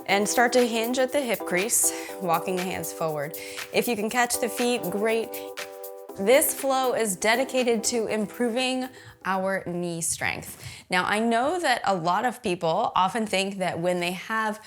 And start to hinge at the hip crease, walking the hands forward. If you can catch the feet, great. This flow is dedicated to improving our knee strength. Now, I know that a lot of people often think that when they have,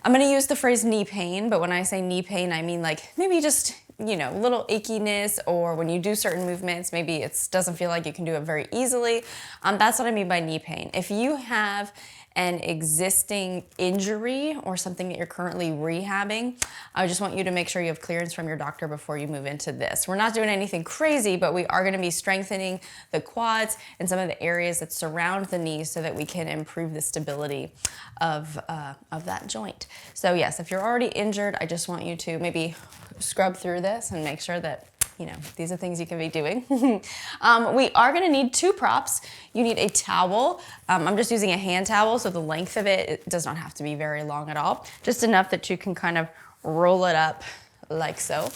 I'm gonna use the phrase knee pain, but when I say knee pain, I mean like maybe just, you know, little achiness, or when you do certain movements, maybe it doesn't feel like you can do it very easily. That's what I mean by knee pain. If you have an existing injury or something that you're currently rehabbing, I just want you to make sure you have clearance from your doctor before you move into this. We're not doing anything crazy, but we are gonna be strengthening the quads and some of the areas that surround the knees so that we can improve the stability of that joint. So yes, if you're already injured, I just want you to maybe scrub through this and make sure that, you know, these are things you can be doing. We are gonna need two props. You need a towel. I'm just using a hand towel, so the length of it does not have to be very long at all. Just enough that you can kind of roll it up like so.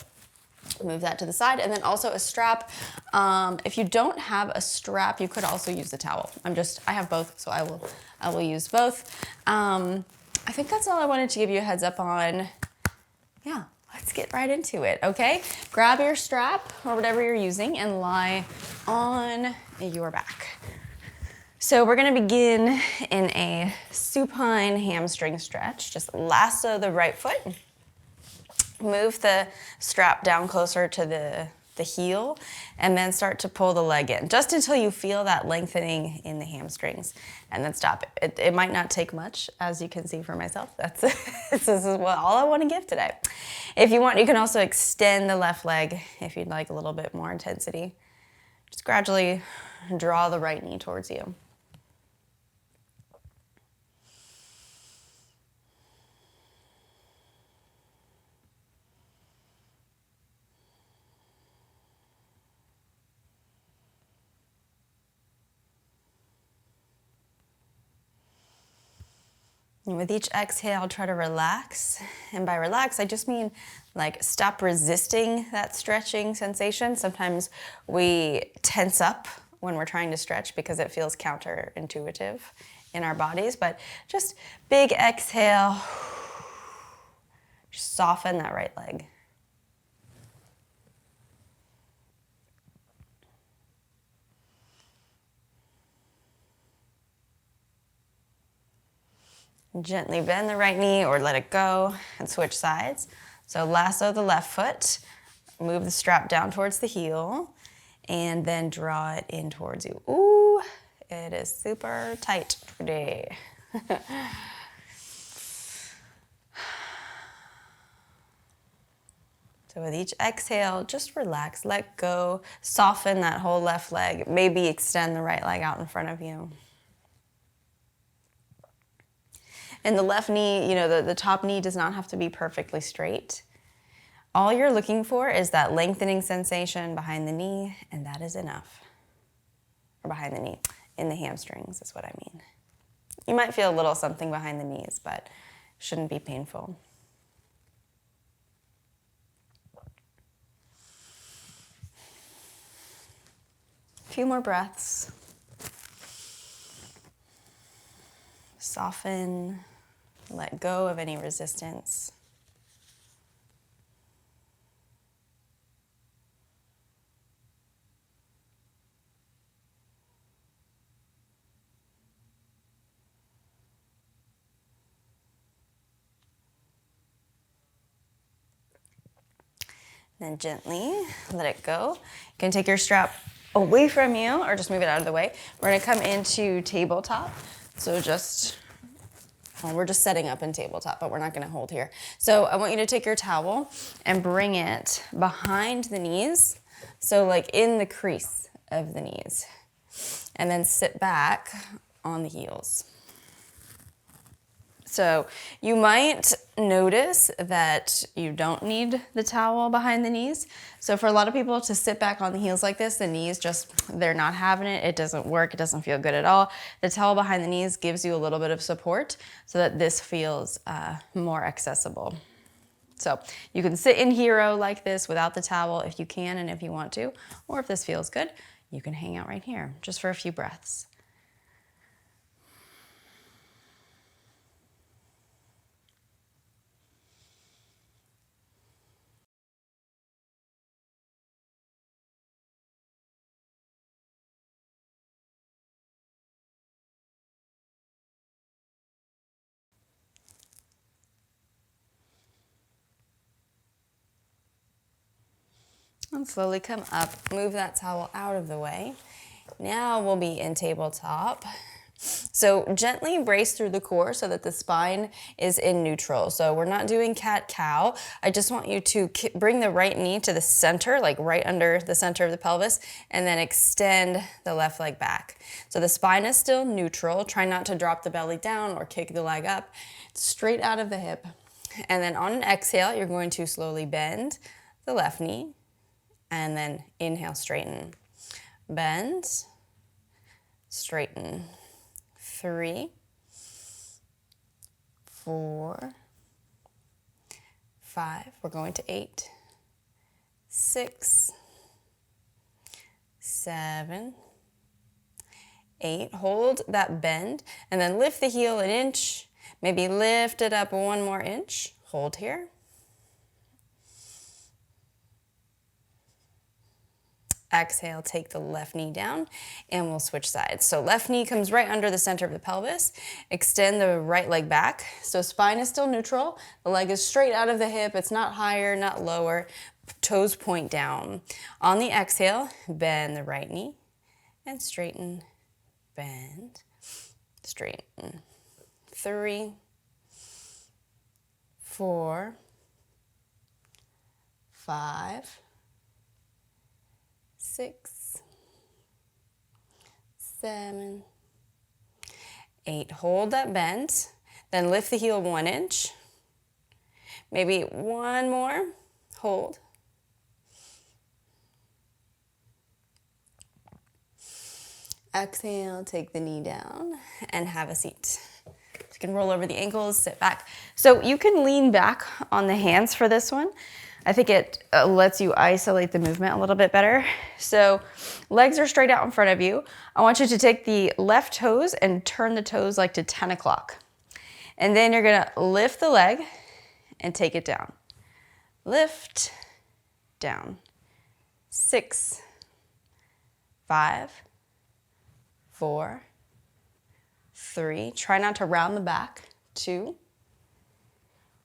Move that to the side, and then also a strap. If you don't have a strap, you could also use the towel. I have both, so I will use both. I think that's all I wanted to give you a heads up on. Yeah. Let's get right into it, okay? Grab your strap or whatever you're using and lie on your back. So we're gonna begin in a supine hamstring stretch. Just lasso the right foot. Move the strap down closer to the heel, and then start to pull the leg in, just until you feel that lengthening in the hamstrings, and then stop. It might not take much, as you can see for myself. This is all I want to give today. If you want, you can also extend the left leg if you'd like a little bit more intensity. Just gradually draw the right knee towards you. And with each exhale, try to relax. And by relax, I just mean like stop resisting that stretching sensation. Sometimes we tense up when we're trying to stretch because it feels counterintuitive in our bodies. But just big exhale, just soften that right leg. Gently bend the right knee or let it go and switch sides. So lasso the left foot, move the strap down towards the heel, and then draw it in towards you. Ooh, it is super tight today. So with each exhale, just relax, let go, soften that whole left leg, maybe extend the right leg out in front of you. And the left knee, you know, the top knee does not have to be perfectly straight. All you're looking for is that lengthening sensation behind the knee, and that is enough. Or behind the knee, in the hamstrings is what I mean. You might feel a little something behind the knees, but shouldn't be painful. A few more breaths. Soften, let go of any resistance. Then gently let it go. You can take your strap away from you or just move it out of the way. We're gonna come into tabletop. So we're just setting up in tabletop, but we're not gonna hold here. So I want you to take your towel and bring it behind the knees. So like in the crease of the knees. And then sit back on the heels. So you might notice that you don't need the towel behind the knees. So for a lot of people to sit back on the heels like this, the knees just, they're not having it. It doesn't work. It doesn't feel good at all. The towel behind the knees gives you a little bit of support so that this feels more accessible. So you can sit in hero like this without the towel if you can and if you want to, or if this feels good, you can hang out right here just for a few breaths. And slowly come up, move that towel out of the way. Now we'll be in tabletop. So gently brace through the core so that the spine is in neutral. So we're not doing cat-cow. I just want you to bring the right knee to the center, like right under the center of the pelvis, and then extend the left leg back. So the spine is still neutral. Try not to drop the belly down or kick the leg up. Straight out of the hip. And then on an exhale, you're going to slowly bend the left knee, and then inhale, straighten. Bend, straighten. 3, 4, 5. We're going to 8, 6, 7, 8. Hold that bend and then lift the heel an inch. Maybe lift it up 1 more inch. Hold here. Exhale, take the left knee down, and we'll switch sides. So left knee comes right under the center of the pelvis. Extend the right leg back. So spine is still neutral. The leg is straight out of the hip. It's not higher, not lower. Toes point down. On the exhale, bend the right knee and straighten, bend, straighten. 3, 4, 5, 6, 7, 8. Hold that bend. Then lift the heel 1 inch. Maybe 1 more. Hold. Exhale, take the knee down and have a seat. You can roll over the ankles, sit back. So you can lean back on the hands for this one. I think it lets you isolate the movement a little bit better. So legs are straight out in front of you. I want you to take the left toes and turn the toes like to 10 o'clock. And then you're gonna lift the leg and take it down. Lift, down. 6, 5, 4, 3. Try not to round the back. 2,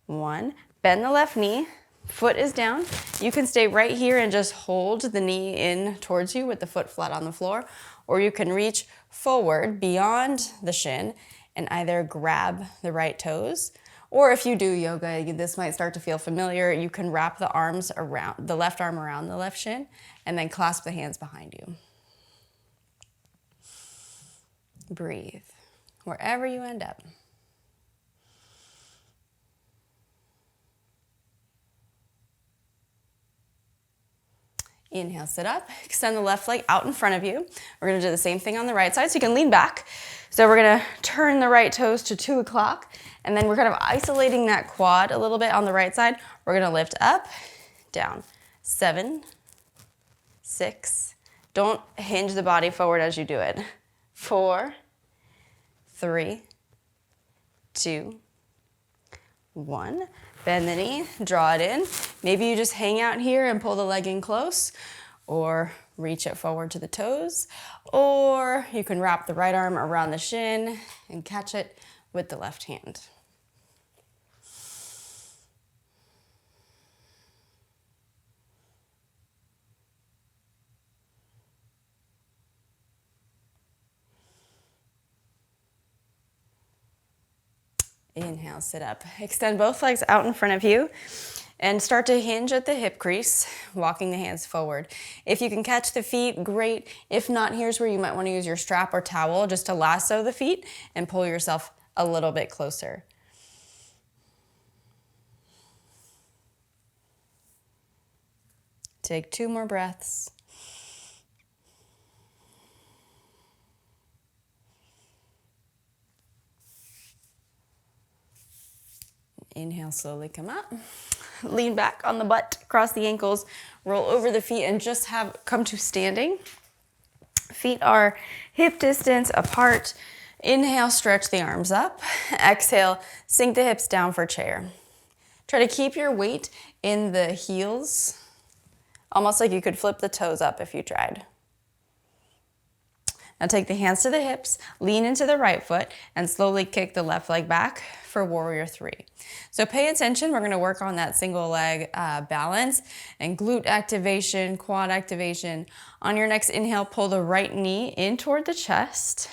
1. Bend the left knee. Foot is down. You can stay right here and just hold the knee in towards you with the foot flat on the floor, or you can reach forward beyond the shin and either grab the right toes, or if you do yoga, this might start to feel familiar. You can wrap the arms around, the left arm around the left shin, and then clasp the hands behind you. Breathe wherever you end up. Inhale, sit up, extend the left leg out in front of you. We're gonna do the same thing on the right side, so you can lean back. So we're gonna turn the right toes to 2 o'clock, and then we're kind of isolating that quad a little bit on the right side. We're gonna lift up, down. 7, 6. Don't hinge the body forward as you do it. 4, 3, 2, 1. Bend the knee, draw it in. Maybe you just hang out here and pull the leg in close, or reach it forward to the toes, or you can wrap the right arm around the shin and catch it with the left hand. Inhale, sit up. Extend both legs out in front of you and start to hinge at the hip crease, walking the hands forward. If you can catch the feet, great. If not, here's where you might want to use your strap or towel just to lasso the feet and pull yourself a little bit closer. Take 2 more breaths. Inhale, slowly come up. Lean back on the butt, cross the ankles, roll over the feet, and just come to standing. Feet are hip distance apart. Inhale, stretch the arms up. Exhale, sink the hips down for chair. Try to keep your weight in the heels, almost like you could flip the toes up if you tried. Now take the hands to the hips, lean into the right foot, and slowly kick the left leg back for warrior three. So pay attention, we're gonna work on that single leg balance and glute activation, quad activation. On your next inhale, pull the right knee in toward the chest.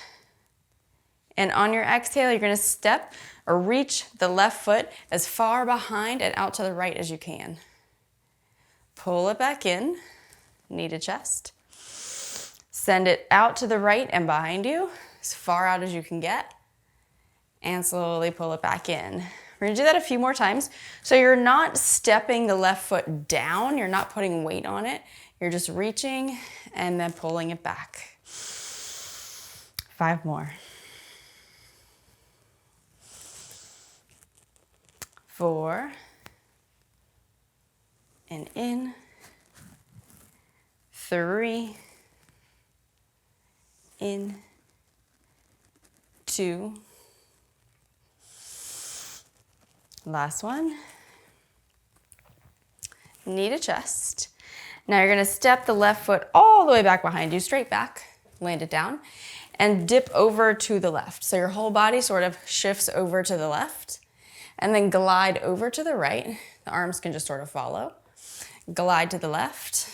And on your exhale, you're gonna step or reach the left foot as far behind and out to the right as you can. Pull it back in, knee to chest. Send it out to the right and behind you, as far out as you can get. And slowly pull it back in. We're gonna do that a few more times. So you're not stepping the left foot down, you're not putting weight on it, you're just reaching and then pulling it back. 5 more. 4, and in. 3, in. 2. Last one. Knee to chest. Now you're gonna step the left foot all the way back behind you, straight back, land it down, and dip over to the left. So your whole body sort of shifts over to the left, and then glide over to the right. The arms can just sort of follow. Glide to the left,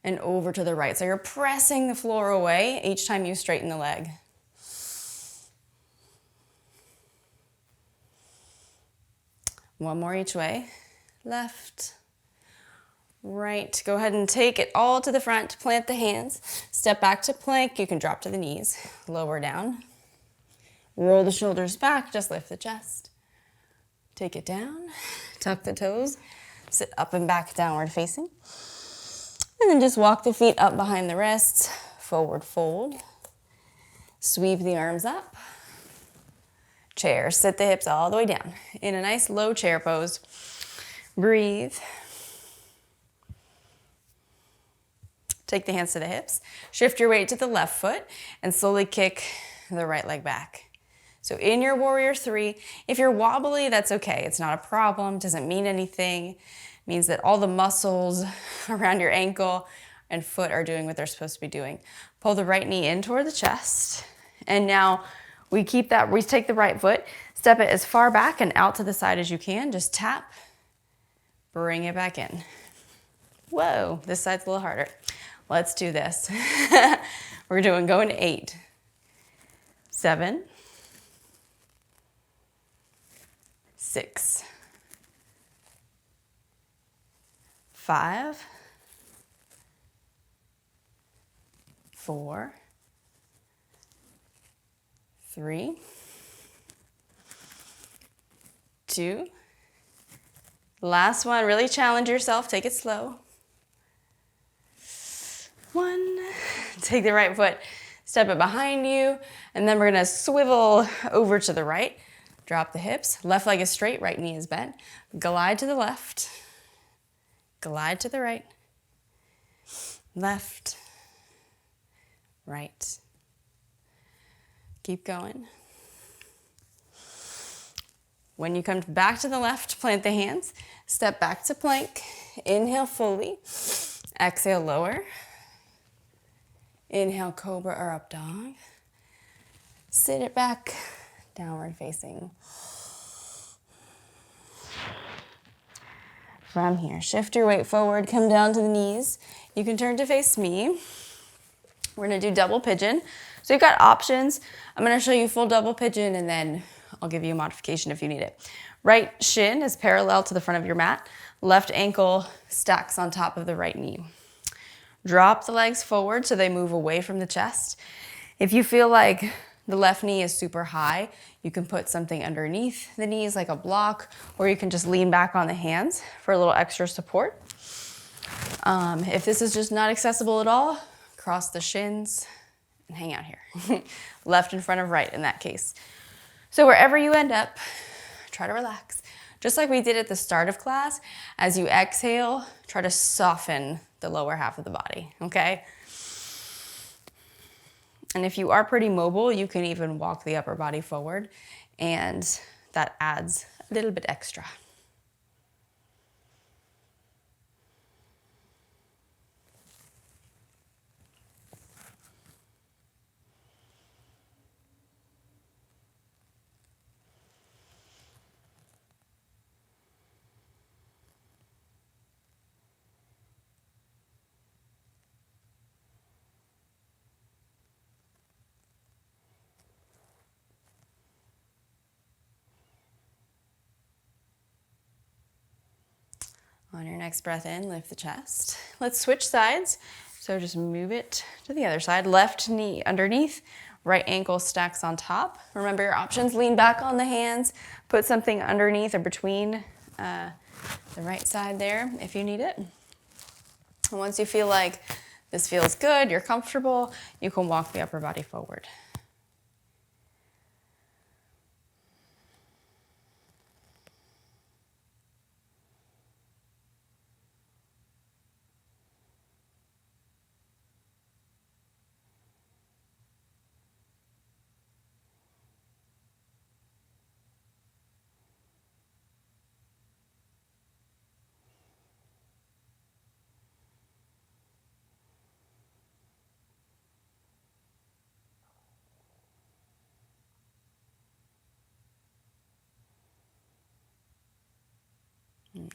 and over to the right. So you're pressing the floor away each time you straighten the leg. One more each way. Left, right. Go ahead and take it all to the front. Plant the hands. Step back to plank. You can drop to the knees. Lower down. Roll the shoulders back. Just lift the chest. Take it down. Tuck the toes. Sit up and back, downward facing. And then just walk the feet up behind the wrists. Forward fold. Sweep the arms up. Chair, sit the hips all the way down in a nice low chair pose. Breathe. Take the hands to the hips. Shift your weight to the left foot and slowly kick the right leg back. So in your warrior three, if you're wobbly, that's okay. It's not a problem, doesn't mean anything. It means that all the muscles around your ankle and foot are doing what they're supposed to be doing. Pull the right knee in toward the chest. And now we take the right foot, step it as far back and out to the side as you can. Just tap, bring it back in. Whoa, this side's a little harder. Let's do this. We're going to 8, 7, 6, 5, 4, 3, 2. Last one, really challenge yourself, take it slow. 1, take the right foot, step it behind you, and then we're gonna swivel over to the right, drop the hips, left leg is straight, right knee is bent, glide to the left, glide to the right, left, right. Keep going. When you come back to the left, plant the hands, step back to plank, inhale fully, exhale lower, inhale cobra or up dog, sit it back, downward facing. From here, shift your weight forward, come down to the knees. You can turn to face me. We're gonna do double pigeon. So you've got options. I'm gonna show you full double pigeon and then I'll give you a modification if you need it. Right shin is parallel to the front of your mat. Left ankle stacks on top of the right knee. Drop the legs forward so they move away from the chest. If you feel like the left knee is super high, you can put something underneath the knees like a block, or you can just lean back on the hands for a little extra support. If this is just not accessible at all, cross the shins and hang out here. Left in front of right in that case. So wherever you end up, try to relax. Just like we did at the start of class, as you exhale, try to soften the lower half of the body, okay? And if you are pretty mobile, you can even walk the upper body forward, and that adds a little bit extra. On your next breath in, lift the chest. Let's switch sides. So just move it to the other side. Left knee underneath, right ankle stacks on top. Remember your options, lean back on the hands, put something underneath or between the right side there if you need it. And once you feel like this feels good, you're comfortable, you can walk the upper body forward.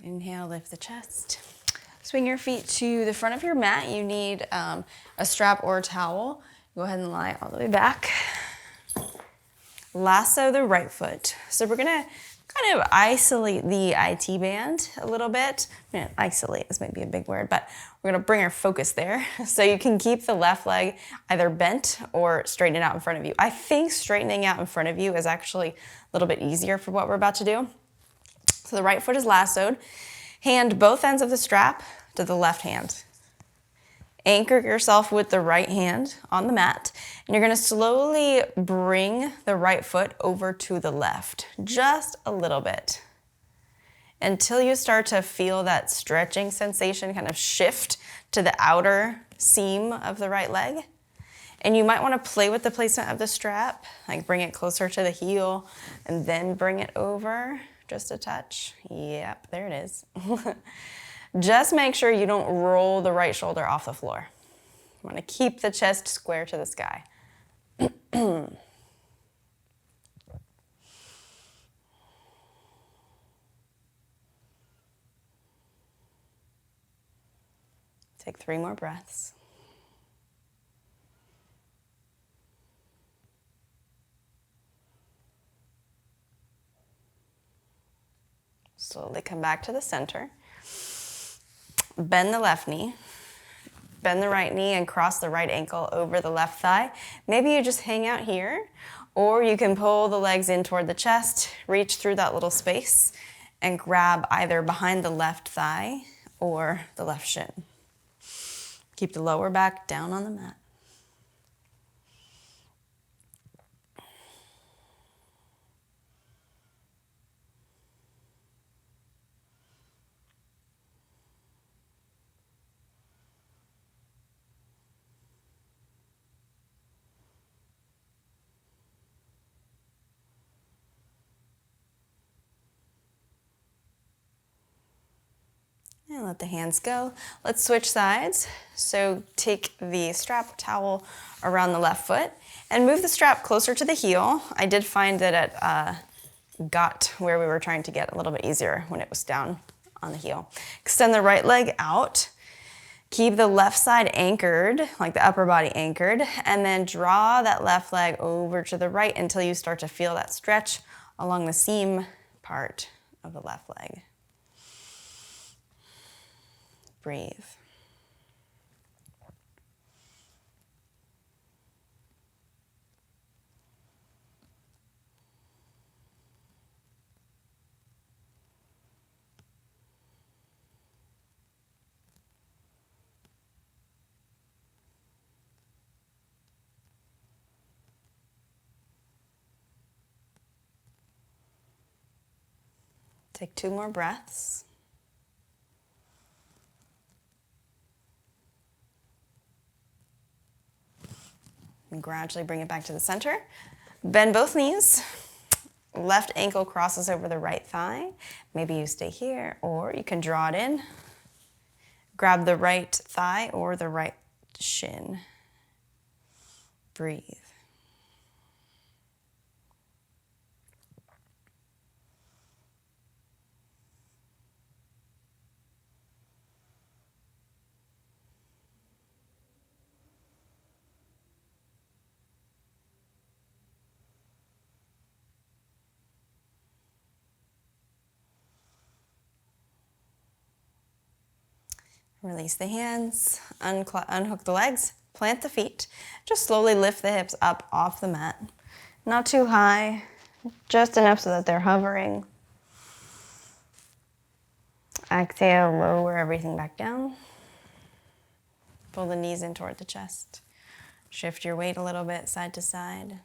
Inhale, lift the chest. Swing your feet to the front of your mat. You need a strap or a towel. Go ahead and lie all the way back. Lasso the right foot. So we're gonna kind of isolate the IT band a little bit. Isolate is maybe a big word, but we're gonna bring our focus there. So you can keep the left leg either bent or straighten it out in front of you. I think straightening out in front of you is actually a little bit easier for what we're about to do. So the right foot is lassoed. Hand both ends of the strap to the left hand. Anchor yourself with the right hand on the mat, and you're gonna slowly bring the right foot over to the left, just a little bit, until you start to feel that stretching sensation kind of shift to the outer seam of the right leg. And you might wanna play with the placement of the strap, like bring it closer to the heel, and then bring it over. Just a touch. Yep, there it is. Just make sure you don't roll the right shoulder off the floor. You want to keep the chest square to the sky. Take 3 more breaths. Slowly come back to the center. Bend the left knee. Bend the right knee and cross the right ankle over the left thigh. Maybe you just hang out here, or you can pull the legs in toward the chest, reach through that little space, and grab either behind the left thigh or the left shin. Keep the lower back down on the mat. And let the hands go. Let's switch sides. So take the strap towel around the left foot and move the strap closer to the heel. I did find that it got where we were trying to get a little bit easier when it was down on the heel. Extend the right leg out. Keep the left side anchored, like the upper body anchored, and then draw that left leg over to the right until you start to feel that stretch along the seam part of the left leg. Breathe. Take 2 more breaths. And gradually bring it back to the center. Bend both knees. Left ankle crosses over the right thigh. Maybe you stay here, or you can draw it in. Grab the right thigh or the right shin. Breathe. Release the hands, unhook the legs, plant the feet. Just slowly lift the hips up off the mat. Not too high, just enough so that they're hovering. Exhale, lower everything back down. Pull the knees in toward the chest. Shift your weight a little bit side to side.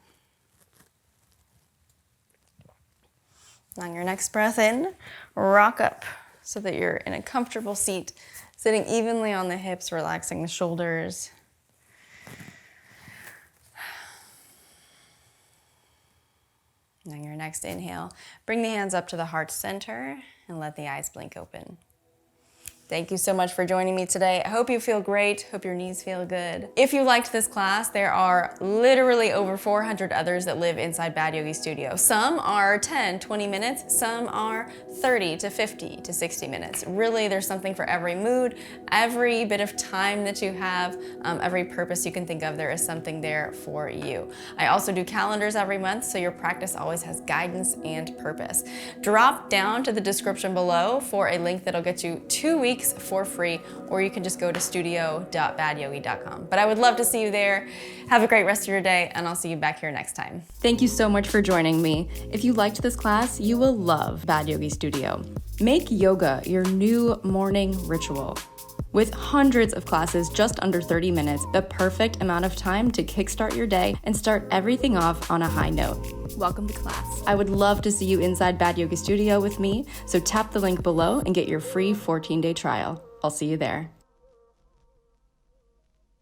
On your next breath in, rock up so that you're in a comfortable seat, sitting evenly on the hips, relaxing the shoulders. On your next inhale, bring the hands up to the heart center and let the eyes blink open. Thank you so much for joining me today. I hope you feel great. Hope your knees feel good. If you liked this class, there are literally over 400 others that live inside Bad Yogi Studio. Some are 10, 20 minutes. Some are 30 to 50 to 60 minutes. Really, there's something for every mood, every bit of time that you have, every purpose you can think of, there is something there for you. I also do calendars every month, so your practice always has guidance and purpose. Drop down to the description below for a link that'll get you 2 weeks for free, or you can just go to studio.badyogi.com. But I would love to see you there. Have a great rest of your day, and I'll see you back here next time. Thank you so much for joining me. If you liked this class, you will love Bad Yogi Studio. Make yoga your new morning ritual. With hundreds of classes just under 30 minutes, the perfect amount of time to kickstart your day and start everything off on a high note. Welcome to class. I would love to see you inside Bad Yogi Studio with me, so tap the link below and get your free 14-day trial. I'll see you there.